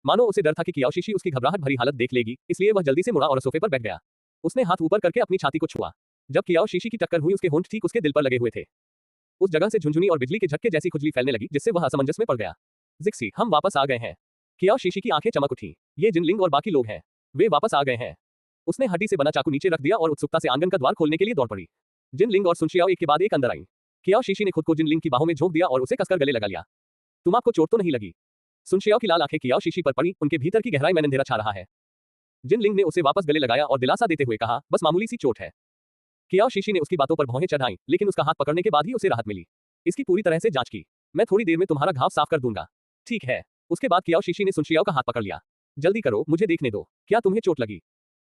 मानो उसे डर था कि कियाओ शीशी उसकी घबराहट भरी हालत देख लेगी, इसलिए वह जल्दी से मुड़ा और सोफे पर बैठ गया। उसने हाथ ऊपर करके अपनी छाती को छुआ। जब कियाओ शीशी की टक्कर हुई, उसके होंठ ठीक उसके दिल पर लगे हुए थे। उस जगह से झुनझुनी और बिजली के झटके जैसी खुजली फैलने लगी, जिससे वह असमंजस में पड़ गया। जिक्सी, हम वापस आ गए हैं। कियाओ शीशी की आंखें चमक उठी। ये जिनलिंग और बाकी लोग हैं। वे वापस आ गए हैं। उसने हड्डी से बना चाकू नीचे रख दिया और उत्सुकता से आंगन का द्वार खोलने के लिए दौड़ पड़ी। जिनलिंग और सुनशियाओ एक के बाद एक अंदर आई। कियाओ शीशी ने खुद को जिनलिंग की बाहों में झोंक दिया और उसे कसकर गले लगा लिया। तुम आपको चोट तो नहीं लगी? सुनशियाओ की लाल आंखें कियाओ शीशी पर पड़ी, उनके भीतर की गहराई में अंधेरा छा रहा है। जिनलिंग ने उसे वापस गले लगाया और दिलासा देते हुए कहा, बस मामूली सी चोट है। कियाओ शीशी ने उसकी बातों पर भौहें चढ़ाईं, लेकिन उसका हाथ पकड़ने के बाद ही उसे राहत मिली। इसकी पूरी तरह से जांच की। मैं थोड़ी देर में तुम्हारा घाव साफ कर दूंगा। ठीक है। उसके बाद कियाओ शीशी ने सुनशियाओ का हाथ पकड़ लिया। जल्दी करो, मुझे देखने दो। क्या तुम्हें चोट लगी?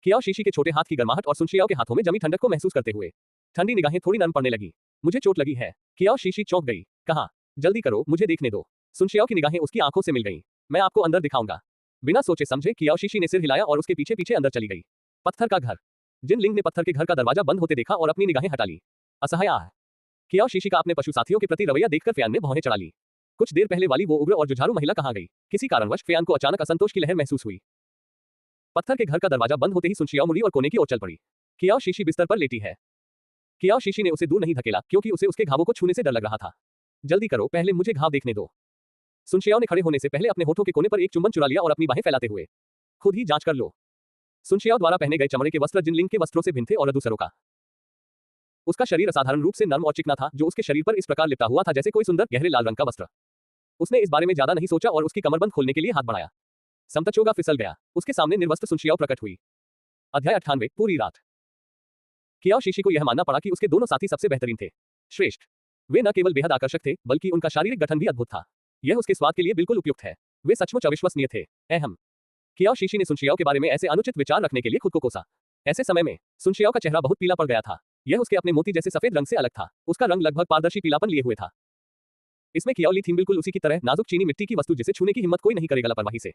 कियाओ शीशी के छोटे हाथ की गर्माहट और सुनशियाओ के हाथों में जमी ठंडक को महसूस करते हुए ठंडी निगाहें थोड़ी नरम पड़ने लगी। मुझे चोट लगी है। कियाओ शीशी चौंक गई। कहा, जल्दी करो, मुझे देखने दो। सुनशियाओ की निगाहें उसकी आंखों से मिल गईं। मैं आपको अंदर दिखाऊंगा। बिना सोचे समझे कियाओ शीशी ने सिर हिलाया और उसके पीछे पीछे अंदर चली गई। पत्थर का घर। जिनलिंग ने पत्थर के घर का दरवाजा बंद होते देखा और अपनी निगाहें हटा ली। असहाय आह। कियाओ शीशी का अपने पशु साथियों के प्रति रवैया देखकर फेयान ने भौहें चढ़ा ली। कुछ देर पहले वाली वो उग्र और जुझारू महिला कहां गई? किसी कारणवश फेयान को अचानक असंतोष की लहर महसूस हुई। पत्थर के घर का दरवाजा बंद होते ही सुनशियाओ मुड़ी और कोने की ओर चल पड़ी। कियाओ शीशी बिस्तर पर लेटी है। कियाओ शीशी ने उसे दूर नहीं धकेला, क्योंकि उसे उसके घावों को छूने से डर लग रहा था। जल्दी करो, पहले मुझे घाव देखने दो। सुनशियाओ ने खड़े होने से पहले अपने होठों के कोने पर एक चुंबन चुरा लिया और अपनी बाहें फैलाते हुए, खुद ही जांच कर लो। सुनशियाओ द्वारा पहने गए चमड़े के वस्त्र जिनलिंग के वस्त्रों से भिन्न थे और दूसरों का। उसका शरीर असाधारण रूप से नर्म और चिकना था, जो उसके शरीर पर इस प्रकार लिपटा हुआ था जैसे कोई सुंदर गहरे लाल रंग का वस्त्र। उसने इस बारे में ज्यादा नहीं सोचा और उसकी कमरबंद खोलने के लिए हाथ बढ़ाया। समतचोगा फिसल गया। उसके सामने निर्वस्त्र सुनशियाओ प्रकट हुई। अध्याय 98, पूरी रात। कियाओ शीशी को यह मानना पड़ा कि उसके दोनों साथी सबसे बेहतरीन थे, श्रेष्ठ। वे न केवल बेहद आकर्षक थे, बल्कि उनका शारीरिक गठन भी अद्भुत था। यह उसके स्वाद के लिए बिल्कुल उपयुक्त है। वे सचमुच अविश्वसनीय थे। अहम। कियाओ शीशी ने सुनशियाओ के बारे में ऐसे अनुचित विचार रखने के लिए खुद को कोसा। ऐसे समय में सुनशियाओ का चेहरा बहुत पीला पड़ गया था। यह उसके अपने मोती जैसे सफेद रंग से अलग था। उसका रंग लगभग पारदर्शी पीलापन लिए हुए था। इसमें कियाओ ली थीम बिल्कुल उसी की तरह, नाजुक चीनी मिट्टी की वस्तु जिसे छूने की हिम्मत कोई नहीं करेगा लापरवाही से।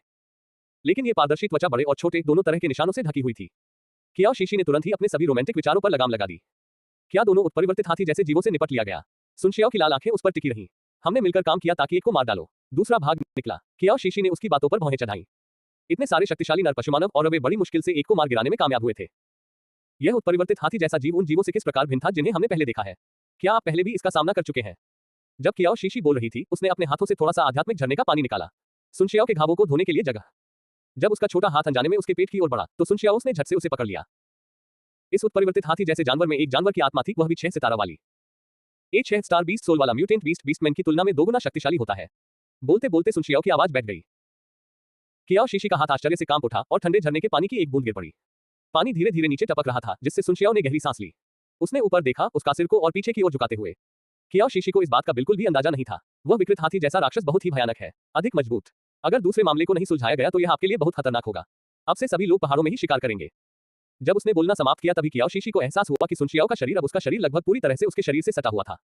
लेकिन ये पारदर्शी त्वचा बड़े और छोटे दोनों तरह के निशानों से ढकी हुई थी। कियाओ शीशी ने तुरंत ही अपने सभी रोमांटिक विचारों पर लगाम लगा दी। क्या दोनों उत्परिवर्तित हाथी जैसे जीवों से निपट लिया गया? सुनशियाओ की लाल आंखें उस पर टिकी रहीं। हमने मिलकर काम किया ताकि एक को मार डालो। दूसरा भाग निकला। कियाओ शीशी ने उसकी बातों पर भौहें चढ़ाईं। इतने सारे शक्तिशाली नर पशुमानव और वे बड़ी मुश्किल से एक को मार गिराने में कामयाब हुए थे। यह उत्परिवर्तित हाथी जैसा जीव उन जीवों से किस प्रकार भिन्न था जिन्हें हमने पहले देखा है? क्या आप पहले भी इसका सामना कर चुके हैं? जब कियाओ शीशी बोल रही थी, उसने अपने हाथों से थोड़ा सा आध्यात्मिक झरने का पानी निकाला। सुनशियाओ के घावों को धोने के लिए जगह। जब उसका छोटा हाथ अनजाने में उसके पेट की ओर बढ़ा, तो सुनशियाओ ने झट से उसे पकड़ लिया। इस उत्परिवर्तित हाथी जैसे जानवर में एक जानवर की आत्मा थी, वह भी 6 सितारा वाली। एक 6 स्टार बीस्ट सोल वाला म्यूटेंट बीस्ट बीस्टमैन की तुलना में 2 गुना शक्तिशाली होता है। बोलते बोलते सुनशियाओ की आवाज बैठ गई। कियाओ शीशी का हाथ आश्चर्य से कांप उठा और ठंडे झरने के पानी की एक बूंद गिर पड़ी। पानी धीरे धीरे नीचे टपक रहा था, जिससे सुनशियाओ ने गहरी सांस ली। उसने ऊपर देखा, उसका सिर को और पीछे की ओर झुकाते हुए। कियाओ शीशी को इस बात का बिल्कुल भी अंदाजा नहीं था। वह विकृत हाथी जैसा राक्षस बहुत ही भयानक है, अधिक मजबूत। अगर दूसरे मामले को नहीं सुलझाया गया तो यह आपके लिए बहुत खतरनाक होगा। अब से सभी लोग पहाड़ों में ही शिकार करेंगे। जब उसने बोलना समाप्त किया, तभी कियाओ शीशी को एहसास हुआ कि सुनशियाओ का शरीर अब उसका शरीर लगभग पूरी तरह से उसके शरीर से सटा हुआ था।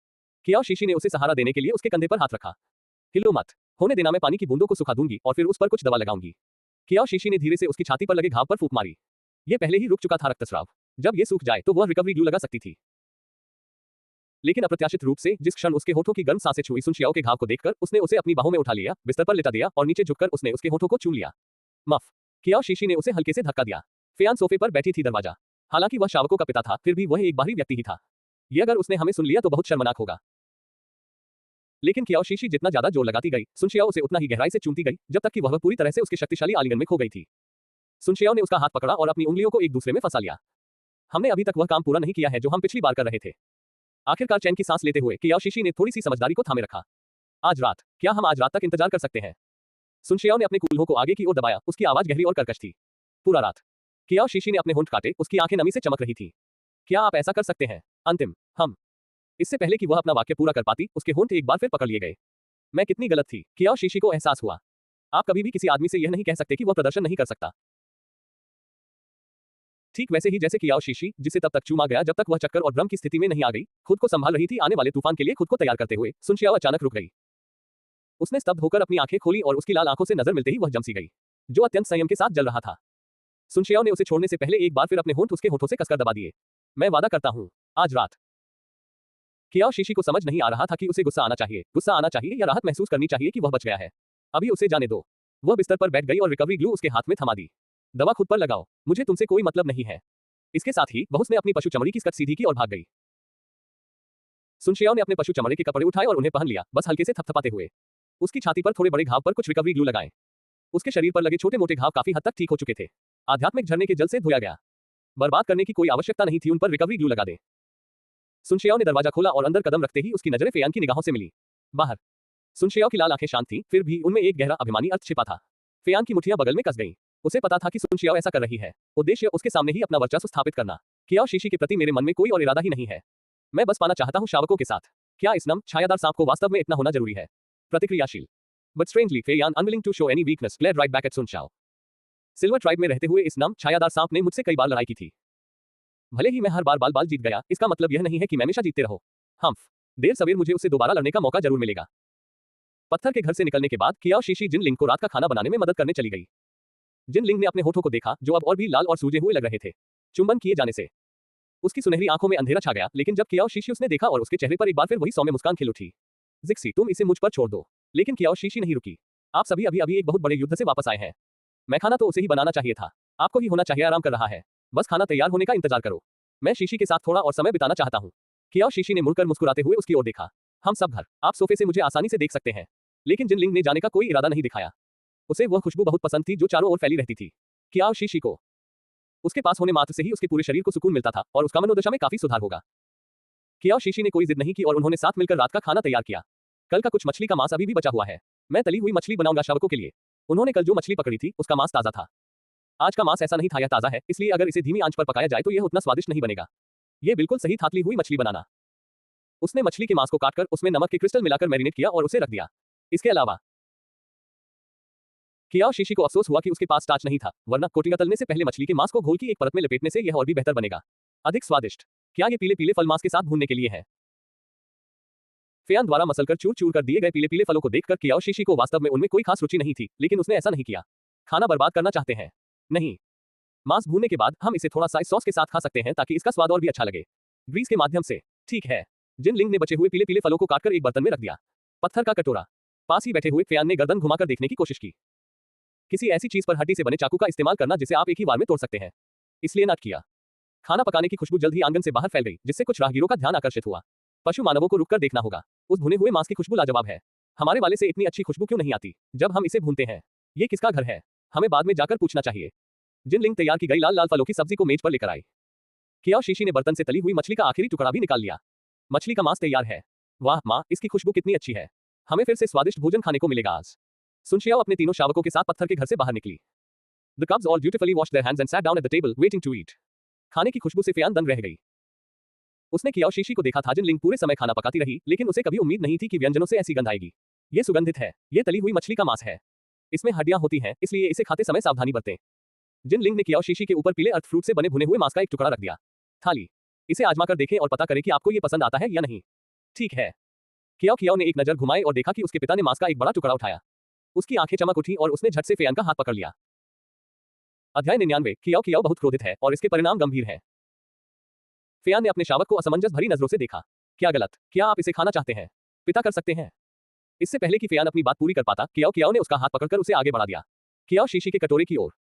कियाओ शीशी ने उसे सहारा देने के लिए उसके कंधे पर हाथ रखा। हिलो मत, होने देना, मैं पानी की बूंदों को सुखा दूंगी और फिर उस पर कुछ दवा लगाऊंगी। कियाओ शीशी ने धीरे से उसकी छाती पर लगे घाव पर फूंक मारी। यह पहले ही रुक चुका था रक्तस्राव। जब यह सूख जाए तो वह रिकवरी ग्लू लगा सकती थी। लेकिन अप्रत्याशित रूप से जिस क्षण उसके होठों की गर्म सांसें छुई सुनशियाओ के घाव को देखकर, उसने उसे अपनी बाहों में उठा लिया, बिस्तर पर लेटा दिया और नीचे झुककर उसने उसके होठों को चूम लिया। मफ। कियाओ शीशी ने उसे हल्के से धक्का दिया। फेयान सोफे पर बैठी थी। दरवाजा, हालांकि वह शावकों का पिता था, फिर भी वह एक बाहरी व्यक्ति ही था। यह अगर उसने हमें सुन लिया तो बहुत शर्मनाक होगा। लेकिन कियाओ शीशी जितना ज्यादा जोर लगाती गई, सुनशियाओ उसे उतना ही गहराई से चूमती गई, जब तक कि वह पूरी तरह से उसके शक्तिशाली आलिंगन में खो गई थी। सुनशियाओ ने उसका हाथ पकड़ा और अपनी उंगलियों को एक दूसरे में फंसा लिया। हमने अभी तक वह काम पूरा नहीं किया है जो हम पिछली बार कर रहे थे। आखिरकार चैन की सांस लेते हुए कियाओ शीशी ने थोड़ी सी समझदारी को थामे रखा। आज रात, क्या हम आज रात तक इंतजार कर सकते हैं? सुनशियाओ ने अपने कूल्हों को आगे की ओर दबाया, उसकी आवाज गहरी और कर्कश थी। पूरा रात। कियाओ शीशी ने अपने होंठ काटे, उसकी आंखें नमी से चमक रही थी। क्या आप ऐसा कर सकते हैं? अंतिम, हम। इससे पहले कि वह अपना वाक्य पूरा कर पाती, उसके होंठ एक बार फिर पकड़ लिए गए। मैं कितनी गलत थी, कियाओ शीशी को एहसास हुआ। आप कभी भी किसी आदमी से यह नहीं कह सकते कि वह प्रदर्शन नहीं कर सकता। ठीक वैसे ही जैसे कियाओ शीशी, जिसे तब तक चूमा गया जब तक वह चक्कर और भ्रम की स्थिति में नहीं आ गई, खुद को संभाल रही थी आने वाले तूफान के लिए खुद को तैयार करते हुए, सुनशियाओ अचानक रुक गई। उसने स्तब्ध होकर अपनी आंखें खोली और उसकी लाल आंखों से नजर मिलते ही वह जमसी गई, जो अत्यंत संयम के साथ जल रहा था। सुनशियाओ ने उसे छोड़ने से पहले एक बार फिर अपने होंठ उसके होठों से कसकर दबा दिए। मैं वादा करता हूं, आज रात। कियाओ शीशी को समझ नहीं आ रहा था कि उसे गुस्सा आना चाहिए या राहत महसूस करनी चाहिए कि वह बच गया है। अभी उसे जाने दो। वह बिस्तर पर बैठ गई और रिकवरी ग्लू उसके हाथ में थमा दी। दवा खुद पर लगाओ, मुझे तुमसे कोई मतलब नहीं है। इसके साथ ही वह उसने अपनी पशु चमड़ी की स्कर्ट सीधी की और भाग गई। सुनशियाओ ने अपने पशु चमड़े के कपड़े उठाए और उन्हें पहन लिया, बस हल्के से थपथपाते हुए। उसकी छाती पर थोड़े बड़े घाव पर कुछ रिकवरी ग्लू लगाए। उसके शरीर पर लगे छोटे मोटे घाव काफी हद तक ठीक हो चुके थे। आध्यात्मिक झरने के जल से धोया गया। बर्बाद करने की कोई आवश्यकता नहीं थी, उन पर रिकवरी ग्लू लगा दे। सुनशियाओ ने दरवाजा खोला और अंदर कदम रखते ही उसकी नजरें फेयान की निगाहों से मिली। बाहर। सुनशियाओ की लाल आंखें शांत थीं, फिर भी उनमें एक गहरा अभिमानी अर्थ छिपा था। फेयान की मुठ्ठियां बगल में कस गईं। उसे पता था कि सुनशियाओ ऐसा कर रही है, उद्देश्य उसके सामने ही अपना वर्चस्व स्थापित करना। कियाओ शीशी के प्रति मेरे मन में कोई और इरादा ही नहीं है। मैं बस पाना चाहता हूं शावकों के साथ। क्या इस नम, छायादार सांप को वास्तव में इतना होना जरूरी है? प्रतिक्रियाशील। But strangely Feiyan unwilling to show any weakness glared right back at Sunxiao. Silver tribe में रहते हुए इस नम, छायादार सांप ने मुझसे कई बार लड़ाई की थी। भले ही मैं हर बार बाल जीत गया, इसका मतलब यह नहीं है कि मैं हमेशा जीतते रहो। हम्फ, देर सवेर मुझे उससे दोबारा लड़ने का मौका जरूर मिलेगा। पत्थर के घर से निकलने के बाद कियाओ शीशी जिनलिंग को रात का खाना बनाने में मदद करने चली गई। जिनलिंग ने अपने होठों को देखा, जो अब और भी लाल और सूजे हुए लग रहे थे। चुंबन किए जाने से उसकी सुनहरी आंखों में अंधेरा छा गया, लेकिन जब कियाओ शीशी उसने देखा और उसके चेहरे पर एक बार फिर वही सौम्य मुस्कान खिल उठी। जिक्सी, तुम इसे मुझ पर छोड़ दो। लेकिन कियाओ शीशी नहीं रुकी। आप सभी अभी एक बहुत बड़े युद्ध से वापस आए हैं। मैं खाना तो उसे ही बनाना चाहिए था। आपको ही होना चाहिए आराम कर रहा है। बस खाना तैयार होने का इंतजार करो। मैं शीशी के साथ थोड़ा और समय बिताना चाहता हूँ। कियाओ शीशी ने मुड़कर मुस्कुराते हुए उसकी ओर देखा। हम सब घर, आप सोफे से मुझे आसानी से देख सकते हैं। लेकिन जिनलिंग ने जाने का कोई इरादा नहीं दिखाया। उसे वह खुशबू बहुत पसंद थी जो चारों ओर फैली रहती थी। कियाओ शीशी को उसके पास होने मात्र से ही उसके पूरे शरीर को सुकून मिलता था और उसका मनोदशा में काफी सुधार होगा। कियाओ शीशी ने कोई जिद नहीं की और उन्होंने साथ मिलकर रात का खाना तैयार किया। कल का कुछ मछली का मांस अभी भी बचा हुआ है। मैं तली हुई मछली बनाऊंगा शावकों के लिए। उन्होंने कल जो मछली पकड़ी थी, उसका मांस ताजा था। आज का मांस ऐसा नहीं था, यह ताजा है, इसलिए अगर इसे धीमी आंच पर पकाया जाए तो यह उतना स्वादिष्ट नहीं बनेगा। यह बिल्कुल सही थातली हुई मछली बनाना। उसने मछली के मांस को काटकर उसमें नमक के क्रिस्टल मिलाकर मैरिनेट किया और उसे रख दिया। इसके अलावा कियाओ शीशी को अफसोस हुआ कि उसके पास स्टार्च नहीं था, वरना कोटिंग तलने से पहले मछली के मांस को घोल की एक परत में लपेटने से यह और भी बेहतर बनेगा। अधिक स्वादिष्ट। क्या ये पीले पीले फल मांस के साथ भूनने के लिए है? फेयान द्वारा मसलकर चूर चूर कर दिए गए पीले पीले फलों को देखकर कियाओ शीशी को वास्तव में उनमें कोई खास रुचि नहीं थी, लेकिन उसने ऐसा नहीं किया। खाना बर्बाद करना चाहते हैं? नहीं। मांस भूनने के बाद हम इसे थोड़ा सा सॉस के साथ खा सकते हैं ताकि इसका स्वाद और भी अच्छा लगे। ग्रीस के माध्यम से। ठीक है। जिनलिंग ने बचे हुए पीले पीले फलों को काटकर एक बर्तन में रख दिया। पत्थर का कटोरा। पास ही बैठे हुए फेयान ने गर्दन घुमाकर देखने की कोशिश की। किसी ऐसी चीज पर हड्डी से बने चाकू का इस्तेमाल करना जिसे आप एक ही बार में तोड़ सकते हैं। इसलिए नट किया। खाना पकाने की खुशबू जल्द ही आंगन से बाहर फैल गई, जिससे कुछ राहगीरों का ध्यान आकर्षित हुआ। पशु मानवों को रुककर देखना होगा। उस भुने हुए मांस की खुशबू लाजवाब है। हमारे वाले से इतनी अच्छी खुशबू क्यों नहीं आती जब हम इसे भूनते हैं? ये किसका घर है? हमें बाद में जाकर पूछना चाहिए। जिनलिंग तैयार की गई लाल लाल फलों की सब्जी को मेज पर लेकर आई। कियाओ शीशी ने बर्तन से तली हुई मछली का आखिरी टुकड़ा भी निकाल लिया। मछली का मांस तैयार है। वाह माँ, इसकी खुशबू कितनी अच्छी है। हमें फिर से स्वादिष्ट भोजन खाने को मिलेगा आज। सुनशियाओ अपने तीनों शावकों के साथ पत्थर के घर से बाहर निकली। The cubs all dutifully washed their hands and sat down at the table, waiting to eat. खाने की खुशबू से फेयान दंग रह गई। उसने कियाओ शीशी को देखा था जिनलिंग पूरे समय खाना पकाती रही, लेकिन उसे कभी उम्मीद नहीं थी कि व्यंजनों से ऐसी गंध आएगी। ये सुगंधित है। ये तली हुई मछली का मांस है। इसमें हड्डियां होती हैं, इसलिए इसे खाते समय सावधानी बरतें। जिनलिंग ने कियाओ शीशी के ऊपर पीले अर्थ फ्रूट से बने भुने हुए मांस का एक टुकड़ा रख दिया। थाली। इसे आजमा कर देखें और पता करें कि आपको ये पसंद आता है या नहीं। ठीक है। कियाओ ने एक नजर घुमाई और देखा कि उसके पिता ने मांस का एक बड़ा टुकड़ा उठाया। उसकी आंखें चमक उठी और उसने झट से फेयान का हाथ पकड़ लिया। अध्याय 99। कियाओ बहुत क्रोधित है और इसके परिणाम गंभीर हैं। फेयान ने अपने शावक को असमंजस भरी नजरों से देखा। क्या गलत? क्या आप इसे खाना चाहते हैं? पिता कर सकते हैं। इससे पहले कि फेयान अपनी बात पूरी कर पाता, कियाओ ने उसका हाथ पकड़कर उसे आगे बढ़ा दिया। कियाओ शीशी के कटोरे की ओर।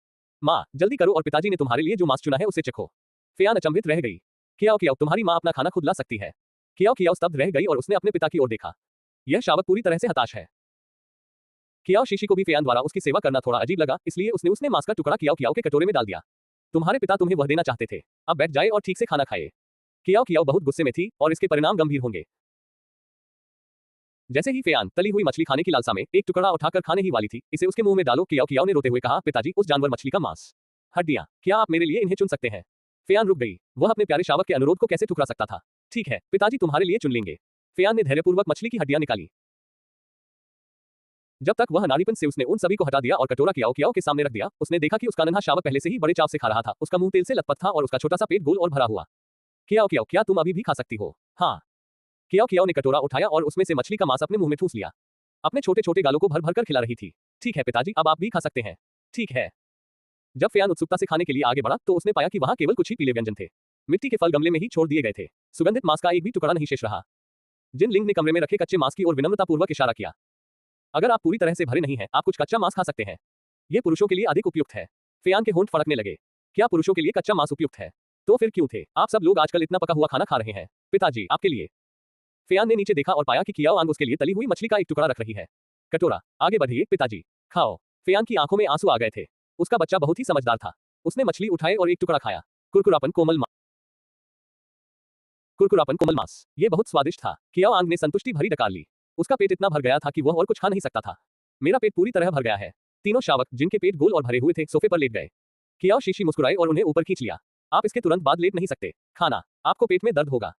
माँ, जल्दी करो और पिताजी ने तुम्हारे लिए जो मांस चुना है उसे चखो। फेयान अचंभित रह गई। कियाओ, तुम्हारी माँ अपना खाना खुद ला सकती है। कियाओ स्तब्ध रह गई और उसने अपने पिता की ओर देखा। यह शावक पूरी तरह से हताश है। कियाओ शीशी को भी फेयान द्वारा उसकी सेवा करना थोड़ा अजीब लगा, इसलिए उसने मांस का टुकड़ा कियाओ के कटोरे में डाल दिया। तुम्हारे पिता तुम्हें वह देना चाहते थे। अब बैठ जाए और ठीक से खाना खाए। कियाओ कियाओ बहुत गुस्से में थी और इसके परिणाम गंभीर होंगे। जैसे ही फेयान तली हुई मछली खाने की लालसा में एक टुकड़ा उठाकर खाने ही वाली थी, इसे उसके मुंह में डालो। कियाओ कियाओ ने रोते हुए कहा, पिताजी, उस जानवर मछली का मांस, हड्डियां, क्या आप मेरे लिए इन्हें चुन सकते हैं? फेयान रुक गई। वह अपने प्यारे शावक के अनुरोध को कैसे ठुकरा सकता था? ठीक है, पिताजी तुम्हारे लिए चुन लेंगे। फेयान ने धैर्यपूर्वक मछली की हड्डियां निकाली। जब तक वह नारीपन से उसने उन सभी को हटा दिया और कटोरा कियाओ कियाओ के सामने रख दिया, उसने देखा कि उसका नन्हा शावक पहले से ही बड़े चाव से खा रहा था। उसका मुंह तेल से लथपथ था और उसका छोटा सा पेट गोल और भरा हुआ। कियाओ कियाओ, क्या तुम अभी भी खा सकती हो? हाँ। कियाओ कियाओ ने कटोरा उठाया और उसमें से मछली का मांस अपने मुंह में ठूस लिया। अपने छोटे छोटे गालों को भर भर कर खिला रही थी। ठीक है पिताजी, अब आप भी खा सकते हैं। ठीक है। जब फेयान उत्सुकता से खाने के लिए आगे बढ़ा तो उसने पाया कि वहां केवल कुछ ही पीले व्यंजन थे। मिट्टी के फल गमले में ही छोड़ दिए गए थे। सुगंधित मांस का एक भी टुकड़ा नहीं शेष रहा। जिन लिंग ने कमरे में रखे कच्चे मांस की ओर विनम्रतापूर्वक इशारा किया। अगर आप पूरी तरह से भरे नहीं हैं, आप कुछ कच्चा मांस खा सकते हैं। यह पुरुषों के लिए अधिक उपयुक्त है। फेयान के होंठ फड़कने लगे। क्या पुरुषों के लिए कच्चा मांस उपयुक्त है? तो फिर क्यों थे आप सब लोग आजकल इतना पका हुआ खाना खा रहे हैं? पिताजी, आपके लिए। फेयान ने नीचे देखा और पाया कि कियाओ आंग उसके लिए तली हुई मछली का एक टुकड़ा रख रही है। कटोरा, आगे बढ़िए पिताजी, खाओ। फेयान की आंखों में आंसू आ गए थे। उसका बच्चा बहुत ही समझदार था। उसने मछली उठाए और एक टुकड़ा खाया। कुरकुरापन कोमल मांस, ये बहुत स्वादिष्ट था। कियाओ आंग ने संतुष्टि भरी डकार ली। उसका पेट इतना भर गया था कि वह और कुछ खा नहीं सकता था। मेरा पेट पूरी तरह भर गया है। तीनों शावक, जिनके पेट गोल और भरे हुए थे, सोफे पर लेट गए। कियाओ शीशी मुस्कुराए और उन्हें ऊपर खींच लिया। आप इसके तुरंत बाद लेट नहीं सकते। खाना, आपको पेट में दर्द होगा।